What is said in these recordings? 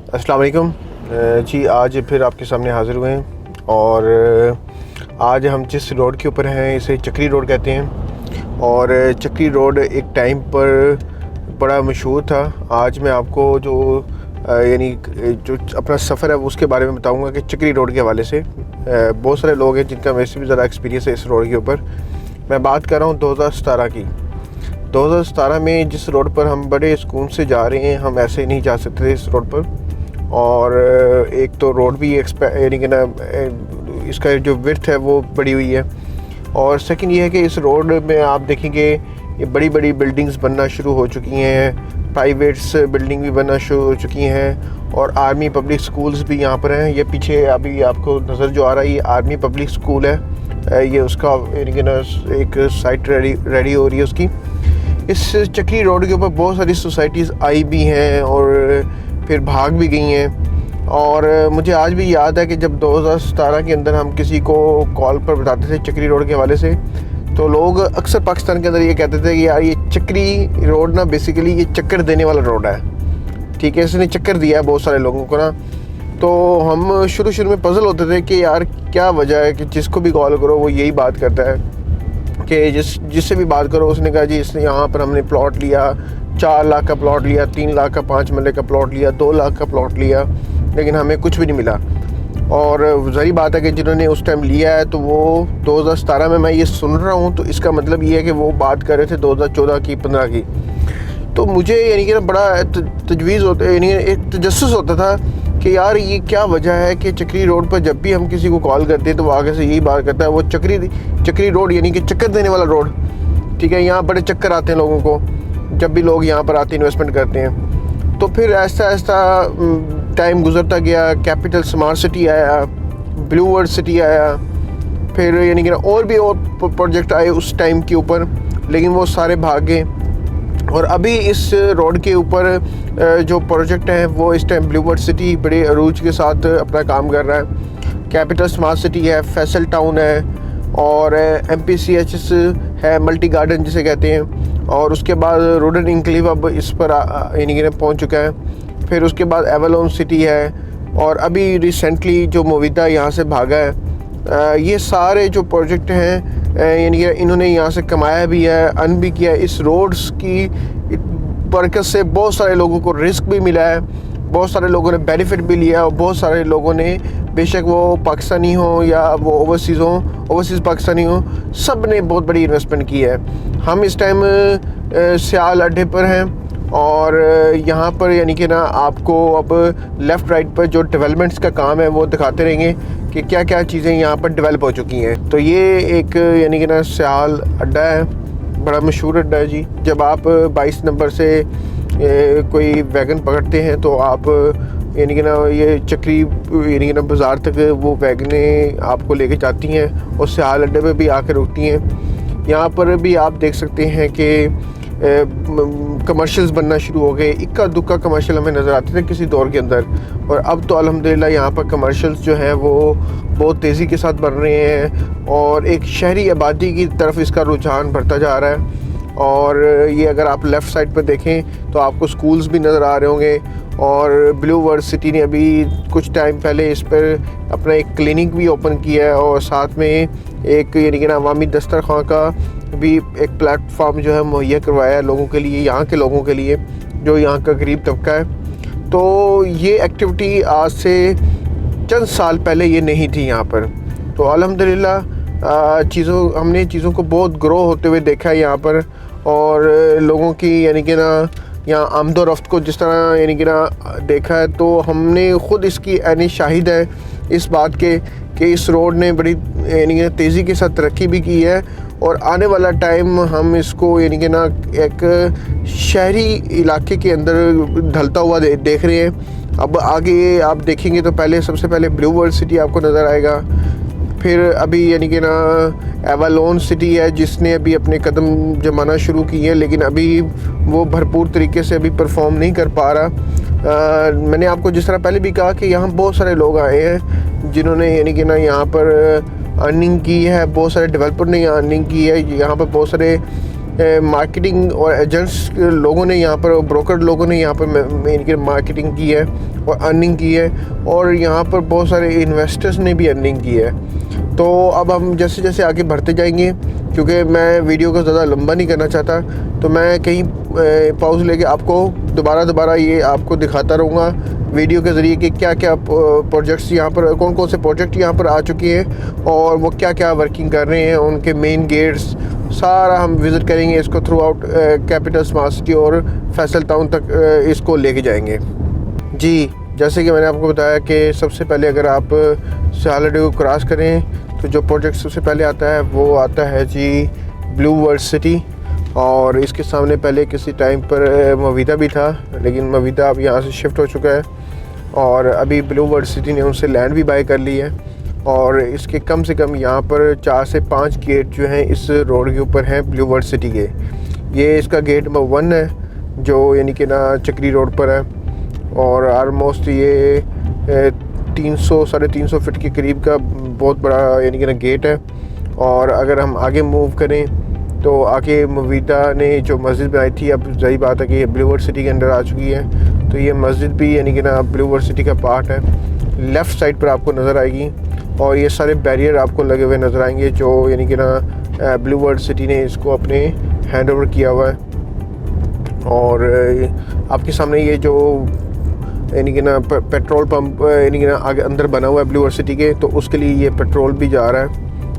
अस्सलाम वालेकुम जी। आज फिर आपके सामने हाज़िर हुए हैं और आज हम जिस रोड के ऊपर हैं इसे चक्री रोड कहते हैं। और चक्री रोड एक टाइम पर बड़ा मशहूर था। आज मैं आपको जो जो अपना सफ़र है उसके बारे में बताऊंगा कि चक्री रोड के हवाले से बहुत सारे लोग हैं जिनका वैसे भी ज़रा एक्सपीरियंस है इस रोड के ऊपर। मैं बात कर रहा हूँ 2017 की। 2017 में जिस रोड पर हम बड़े सुकून से जा रहे हैं, हम ऐसे नहीं जा सकते थे इस रोड पर। और एक तो रोड भी यानी कि ना इसका जो विड्थ है वो बड़ी हुई है। और सेकंड ये है कि इस रोड में आप देखेंगे ये बड़ी बड़ी बिल्डिंग्स बनना शुरू हो चुकी हैं, प्राइवेट्स बिल्डिंग भी बनना शुरू हो चुकी हैं और आर्मी पब्लिक स्कूल्स भी यहाँ पर हैं। ये पीछे अभी आपको नज़र जो आ रहा है ये आर्मी पब्लिक स्कूल है। ये उसका यानी कि ना एक साइट रेडी हो रही है उसकी। इस चक्री रोड के ऊपर बहुत सारी सोसाइटीज़ आई भी हैं और फिर भाग भी गई हैं। और मुझे आज भी याद है कि जब 2017 के अंदर हम किसी को कॉल पर बताते थे चक्री रोड के हवाले से, तो लोग अक्सर पाकिस्तान के अंदर ये कहते थे कि यार ये चक्री रोड ना बेसिकली ये चक्कर देने वाला रोड है। ठीक है, इसने चक्कर दिया है बहुत सारे लोगों को ना। तो हम शुरू में पजल होते थे कि यार क्या वजह है कि जिसको भी कॉल करो वो यही बात करता है कि जिससे भी बात करो उसने कहा जी इसने यहाँ पर हमने प्लॉट लिया, 4 लाख का प्लॉट लिया, 3 लाख का 5 मरले का प्लॉट लिया, 2 लाख का प्लॉट लिया, लेकिन हमें कुछ भी नहीं मिला। और ज़ाहिर बात है कि जिन्होंने उस टाइम लिया है तो वो 2017 में मैं ये सुन रहा हूँ, तो इसका मतलब ये है कि वो बात कर रहे थे 2014 की, 15 की। तो मुझे यानी कि ना बड़ा तजवीज़ होता, यानी एक तजस्सुस होता था कि यार ये क्या वजह है कि चक्री रोड पर जब भी हम किसी को कॉल करते हैं तो वो आगे से यही बात करता है वो चक्री रोड यानी कि चक्कर देने वाला रोड। ठीक है, यहाँ बड़े चक्कर आते हैं लोगों को जब भी लोग यहाँ पर आते इन्वेस्टमेंट करते हैं। तो फिर ऐसा टाइम गुजरता गया, कैपिटल स्मार्ट सिटी आया, ब्लू वर्ल्ड सिटी आया, फिर यानी कि और भी और प्रोजेक्ट आए उस टाइम के ऊपर, लेकिन वो सारे भाग गए। और अभी इस रोड के ऊपर जो प्रोजेक्ट है वो इस टाइम ब्लू वर्ल्ड सिटी बड़े अरूज के साथ अपना काम कर रहा है। कैपिटल स्मार्ट सिटी है, फैसल टाउन है और MPCH है, मल्टी गार्डन जिसे कहते हैं। और उसके बाद रोडन इंक्लेव अब इस पर यानी कि पहुँच चुका है। फिर उसके बाद एवलोन सिटी है और अभी रिसेंटली जो मोविदा यहाँ से भागा है। ये सारे जो प्रोजेक्ट हैं यानी कि इन्होंने यहाँ से कमाया भी है, अर्न भी किया है। इस रोड्स की बरकत से बहुत सारे लोगों को रिस्क भी मिला है, बहुत सारे लोगों ने बेनिफिट भी लिया और बहुत सारे लोगों ने, बेशक वो पाकिस्तानी हो या वो ओवरसीज़ पाकिस्तानी हो, सब ने बहुत बड़ी इन्वेस्टमेंट की है। हम इस टाइम सियाल अड्डे पर हैं और यहाँ पर यानी कि ना आपको अब लेफ़्ट राइट पर जो डेवलपमेंट्स का काम है वो दिखाते रहेंगे कि क्या क्या चीज़ें यहाँ पर डेवलप हो चुकी हैं। तो ये एक यानी कि ना सियाल अड्डा है, बड़ा मशहूर अड्डा है जी। जब आप 22 नंबर से कोई वैगन पकड़ते हैं तो आप यानी कि ना ये चक्री यानी कि ना बाज़ार तक वो वैगनें आपको लेके जाती हैं और सियाल अड्डे पे भी आकर रुकती हैं। यहाँ पर भी आप देख सकते हैं कि कमर्शियल्स बनना शुरू हो गए। इक्का दुक्का कमर्शियल हमें नज़र आते थे किसी दौर के अंदर, और अब तो अल्हम्दुलिल्लाह यहाँ पर कमर्शियल्स जो हैं वो बहुत तेज़ी के साथ बन रहे हैं और एक शहरी आबादी की तरफ इसका रुझान बढ़ता जा रहा है। और ये अगर आप लेफ़्ट साइड पर देखें तो आपको स्कूल्स भी नज़र आ रहे होंगे। और ब्लू वर्ल्ड सिटी ने अभी कुछ टाइम पहले इस पर अपना एक क्लिनिक भी ओपन किया है और साथ में एक यानी कि ना अवामी दस्तरखां का भी एक प्लेटफॉर्म जो है मुहैया करवाया है लोगों के लिए, यहाँ के लोगों के लिए जो यहाँ का गरीब तबका है। तो ये एक्टिविटी आज से चंद साल पहले ये नहीं थी यहाँ पर। तो अल्हम्दुलिल्लाह हमने चीज़ों को बहुत ग्रो होते हुए देखा है यहाँ पर। और लोगों की यानी कि ना यहाँ आमदोरफ्त को जिस तरह यानी कि ना देखा है, तो हमने ख़ुद इसकी यानी शाहिद है इस बात के कि इस रोड ने बड़ी यानी कि तेज़ी के साथ तरक्की भी की है। और आने वाला टाइम हम इसको यानी कि ना एक शहरी इलाके के अंदर ढलता हुआ देख रहे हैं। अब आगे आप देखेंगे तो सबसे पहले ब्लू वर्ल्ड सिटी आपको नज़र आएगा, फिर अभी यानी कि ना एवलोन सिटी है जिसने अभी अपने कदम जमाना शुरू किए हैं, लेकिन अभी वो भरपूर तरीके से अभी परफॉर्म नहीं कर पा रहा। मैंने आपको जिस तरह पहले भी कहा कि यहाँ बहुत सारे लोग आए हैं जिन्होंने यानी कि ना यहाँ पर अर्निंग की है, बहुत सारे डेवलपर ने यहाँ अर्निंग की है। यहाँ पर बहुत सारे मार्केटिंग और एजेंट्स लोगों ने यहाँ पर, ब्रोकर लोगों ने यहाँ पर इनकी मार्केटिंग की है और अर्निंग की है, और यहाँ पर बहुत सारे इन्वेस्टर्स ने भी अर्निंग की है। तो अब हम जैसे जैसे आगे बढ़ते जाएंगे, क्योंकि मैं वीडियो को ज़्यादा लंबा नहीं करना चाहता, तो मैं कहीं पॉज लेके आपको दोबारा ये आपको दिखाता रहूँगा वीडियो के ज़रिए कि क्या क्या प्रोजेक्ट्स यहाँ पर, कौन कौन से प्रोजेक्ट यहाँ पर आ चुके हैं और वो क्या क्या वर्किंग कर रहे हैं, उनके मेन गेट्स सारा हम विज़िट करेंगे। इसको through out capital smart city और फैसल टाउन तक इसको लेके जाएंगे। जी, जैसे कि मैंने आपको बताया कि सबसे पहले अगर आप सैलडी को क्रॉस करें तो जो प्रोजेक्ट सबसे पहले आता है वो आता है जी ब्लू वर्ल्ड सिटी, और इसके सामने पहले किसी टाइम पर मवीदा भी था, लेकिन मवीदा अब यहाँ से शिफ्ट हो चुका है और अभी ब्लू वर्ल्ड सिटी ने उनसे लैंड भी बाय कर ली है। और इसके कम से कम यहाँ पर 4 से 5 गेट जो हैं इस रोड के ऊपर हैं ब्लू वर्ल्ड सिटी के। ये इसका गेट नंबर 1 है जो यानी कि ना चक्री रोड पर है, और आलमोस्ट ये 300-350 फीट के करीब का बहुत बड़ा यानी कि ना गेट है। और अगर हम आगे मूव करें तो आगे मवीदा ने जो मस्जिद बनाई थी, अब सही बात है कि ये ब्लू वर्ल्ड सिटी के अंदर आ चुकी है, तो ये मस्जिद भी यानी कि ना ब्लू वर्ल्ड सिटी का पार्ट है। लेफ़्ट साइड पर आपको नज़र आएगी और ये सारे बैरियर आपको लगे हुए नज़र आएंगे जो यानी कि ना ब्लू वर्ल्ड सिटी ने इसको अपने हैंड ओवर किया हुआ है। और आपके सामने ये जो यानी कि ना पेट्रोल पंप यानी कि ना आगे अंदर बना हुआ है ब्लू वर्ल्ड सिटी के, तो उसके लिए ये पेट्रोल भी जा रहा है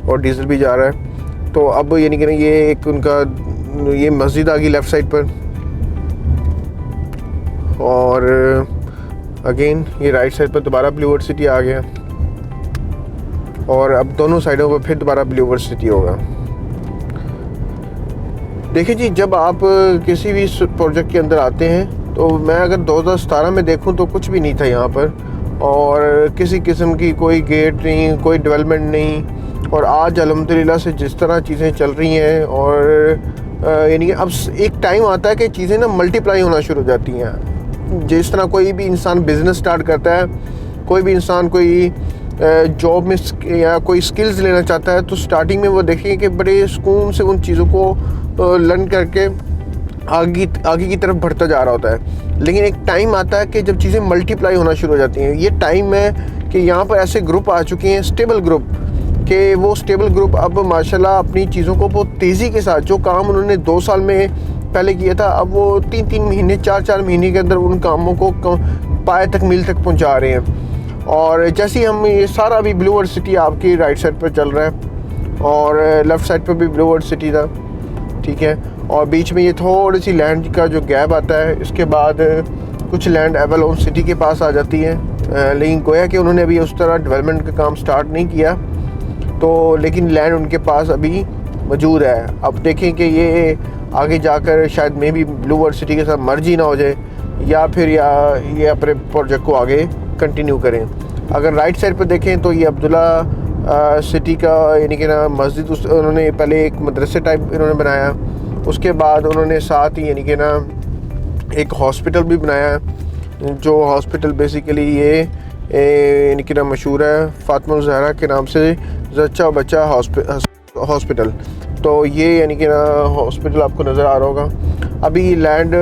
और डीजल भी जा रहा है। तो अब यानी कि ना ये एक उनका ये मस्जिद आ गई लेफ़्ट साइड पर, और अगेन ये राइट साइड पर दोबारा ब्लू वर्ल्ड सिटी आ गया, और अब दोनों साइडों पर फिर दोबारा ब्लू वर्ल्ड सिटी होगा। देखिए जी, जब आप किसी भी प्रोजेक्ट के अंदर आते हैं, तो मैं अगर 2017 में देखूं तो कुछ भी नहीं था यहाँ पर, और किसी किस्म की कोई गेट नहीं, कोई डेवलपमेंट नहीं। और आज अल्हम्दुलिल्लाह से जिस तरह चीज़ें चल रही हैं, और यानी कि अब एक टाइम आता है कि चीज़ें ना मल्टीप्लाई होना शुरू हो जाती हैं। जिस तरह कोई भी इंसान बिज़नेस स्टार्ट करता है, कोई भी इंसान कोई जॉब में या कोई स्किल्स लेना चाहता है, तो स्टार्टिंग में वो देखेंगे कि बड़े सुकून से उन चीज़ों को लर्न करके आगे की तरफ बढ़ता जा रहा होता है। लेकिन एक टाइम आता है कि जब चीज़ें मल्टीप्लाई होना शुरू हो जाती हैं। ये टाइम है कि यहाँ पर ऐसे ग्रुप आ चुके हैं, स्टेबल ग्रुप, कि वो स्टेबल ग्रुप अब माशाल्लाह अपनी चीज़ों को बहुत तेज़ी के साथ, जो काम उन्होंने 2 साल में पहले किया था, अब वो 3-3 महीने 4-4 महीने के अंदर उन कामों को पाए तक मील तक पहुँचा रहे हैं। और जैसे ही हम ये सारा अभी ब्लू वर्ल्ड सिटी आपकी राइट साइड पर चल रहा है, और लेफ़्ट साइड पर भी ब्लू वर्ल्ड सिटी था, ठीक है, और बीच में ये थोड़ी सी लैंड का जो गैप आता है, इसके बाद कुछ लैंड एवलोन सिटी के पास आ जाती है। लेकिन गोया कि उन्होंने अभी उस तरह डेवलपमेंट का काम स्टार्ट नहीं किया, तो लेकिन लैंड उनके पास अभी मौजूद है। अब देखें कि ये आगे जाकर शायद मे भी ब्लू वर्ल्ड सिटी के साथ मर्ज ही ना हो जाए, या फिर ये अपने प्रोजेक्ट को आगे कंटिन्यू करें। अगर राइट साइड पर देखें तो ये अब्दुल्ला सिटी का यानी कि ना मस्जिद, उन्होंने पहले एक मदरसे टाइप इन्होंने बनाया, उसके बाद उन्होंने साथ ही यानी कि ना एक हॉस्पिटल भी बनाया, जो हॉस्पिटल बेसिकली ये यानी कि ना मशहूर है फातिमा ज़हरा के नाम से, ज़च्चा बच्चा हॉस्पिटल। तो ये यानी कि ना हॉस्पिटल आपको नज़र आ रहा होगा। अभी लैंड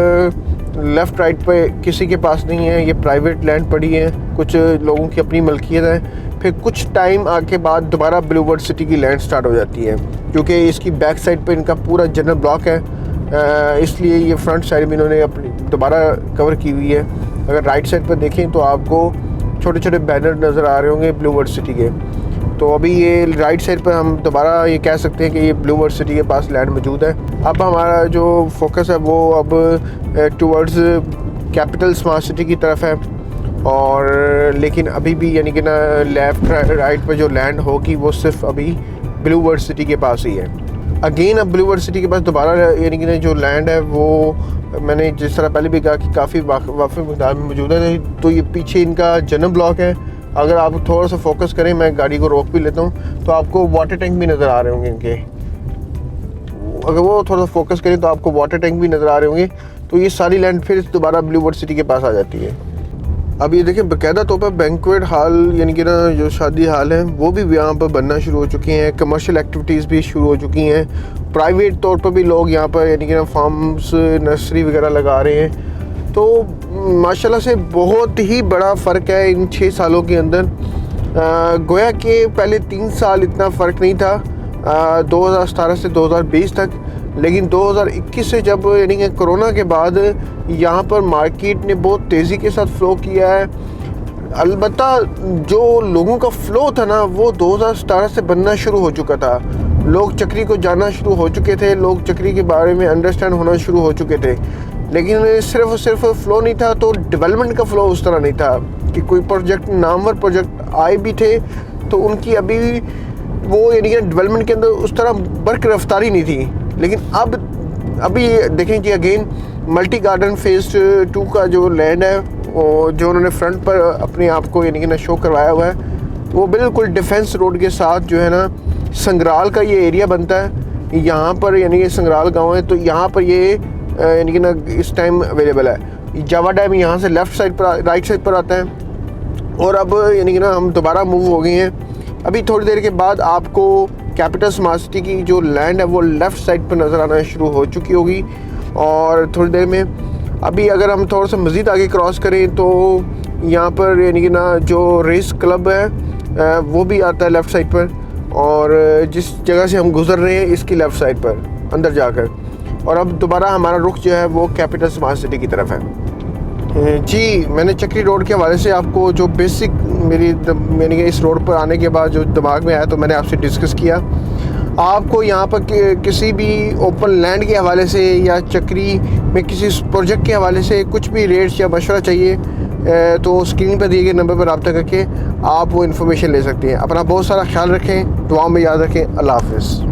लेफ़्ट राइट पे किसी के पास नहीं है, ये प्राइवेट लैंड पड़ी है, कुछ लोगों की अपनी मलकियत है। फिर कुछ टाइम आके बाद दोबारा ब्लू वर्ल्ड सिटी की लैंड स्टार्ट हो जाती है, क्योंकि इसकी बैक साइड पे इनका पूरा जनरल ब्लॉक है, इसलिए ये फ्रंट साइड में इन्होंने अपनी दोबारा कवर की हुई है। अगर राइट साइड पर देखें तो आपको छोटे छोटे बैनर नज़र आ रहे होंगे ब्लू वर्ल्ड सिटी के। तो अभी ये राइट साइड पर हम दोबारा ये कह सकते हैं कि ये ब्लू वर्ल्ड सिटी के पास लैंड मौजूद है। अब हमारा जो फोकस है वो अब टूवर्ड्स कैपिटल स्मार्ट सिटी की तरफ है, और लेकिन अभी भी यानी कि ना लेफ़्ट राइट पर जो लैंड होगी वो सिर्फ अभी ब्लू वर्ल्ड सिटी के पास ही है। अगेन अब ब्लू वर्ल्ड सिटी के पास दोबारा यानी कि ना जो लैंड है वो मैंने जिस तरह पहले भी कहा कि काफ़ी वाफ़ी मकदार में मौजूद है। तो ये पीछे इनका जनरल ब्लॉक है। अगर आप थोड़ा सा फोकस करें, मैं गाड़ी को रोक भी लेता हूँ, तो आपको वाटर टैंक भी नज़र आ रहे होंगे इनके। अगर वो थोड़ा सा फोकस करें तो आपको वाटर टैंक भी नज़र आ रहे होंगे। तो ये सारी लैंड फिर दोबारा ब्लू वर्ल्ड सिटी के पास आ जाती है। अब ये देखें बाकायदा तौर पर बैंक्वेट हॉल यानी कि ना जो शादी हाल है वो भी यहाँ पर बनना शुरू हो चुके हैं, कमर्शियल एक्टिविटीज़ भी शुरू हो चुकी हैं, प्राइवेट तौर पर भी लोग यहाँ पर यानी कि ना फार्म्स नर्सरी वगैरह लगा रहे हैं। तो माशाल्लाह से बहुत ही बड़ा फ़र्क है इन 6 सालों के अंदर। गोया कि पहले 3 साल इतना फ़र्क नहीं था 2017 से 2020 तक, लेकिन 2021 से जब यानी कि कोरोना के बाद यहाँ पर मार्केट ने बहुत तेज़ी के साथ फ़्लो किया है। अलबत्ता जो लोगों का फ़्लो था ना वो 2017 से बनना शुरू हो चुका था। लोग चक्री को जानना शुरू हो चुके थे, लोग चक्री के बारे में अंडरस्टैंड होना शुरू हो चुके थे, लेकिन सिर्फ फ़्लो नहीं था तो डेवलपमेंट का फ़्लो उस तरह नहीं था कि कोई प्रोजेक्ट नामवर प्रोजेक्ट आए भी थे तो उनकी अभी वो यानी कि डेवलपमेंट के अंदर उस तरह बरक रफ्तारी नहीं थी। लेकिन अभी देखें कि अगेन मल्टी गार्डन फेज़ 2 का जो लैंड है जो उन्होंने फ्रंट पर अपने आप को यानी कि ना शो करवाया हुआ है, वो बिल्कुल डिफेंस रोड के साथ जो है ना संग्राल का ये एरिया बनता है। यहाँ पर यानी कि संग्राल गांव है, तो यहाँ पर ये यानी कि ना इस टाइम अवेलेबल है। जावा डैम यहाँ से लेफ़्ट साइड पर राइट साइड पर आता है। और अब यानी कि ना हम दोबारा मूव हो गए हैं। अभी थोड़ी देर के बाद आपको कैपिटल स्मार्ट सिटी की जो लैंड है वो लेफ़्ट साइड पर नज़र आना शुरू हो चुकी होगी। और थोड़ी देर में अभी अगर हम थोड़ा सा मज़ीद आगे क्रॉस करें तो यहाँ पर यानी कि ना जो रेस क्लब है वो भी आता है लेफ़्ट साइड पर, और जिस जगह से हम गुज़र रहे हैं इसकी लेफ़्ट साइड पर अंदर जाकर। और अब दोबारा हमारा रुख जो है वो कैपिटल स्मार्ट सिटी की तरफ है। जी, मैंने चक्री रोड के हवाले से आपको जो बेसिक यानी कि इस रोड पर आने के बाद जो दिमाग में आया तो मैंने आपसे डिस्कस किया। आपको यहाँ पर किसी भी ओपन लैंड के हवाले से या चक्री में किसी प्रोजेक्ट के हवाले से कुछ भी रेट्स या मशवरा चाहिए तो स्क्रीन पर दिए गए नंबर पर रब्ता करके आप वो इन्फॉर्मेशन ले सकते हैं। अपना बहुत सारा ख्याल रखें, दुआ में याद रखें। अल्लाह हाफ़िज़।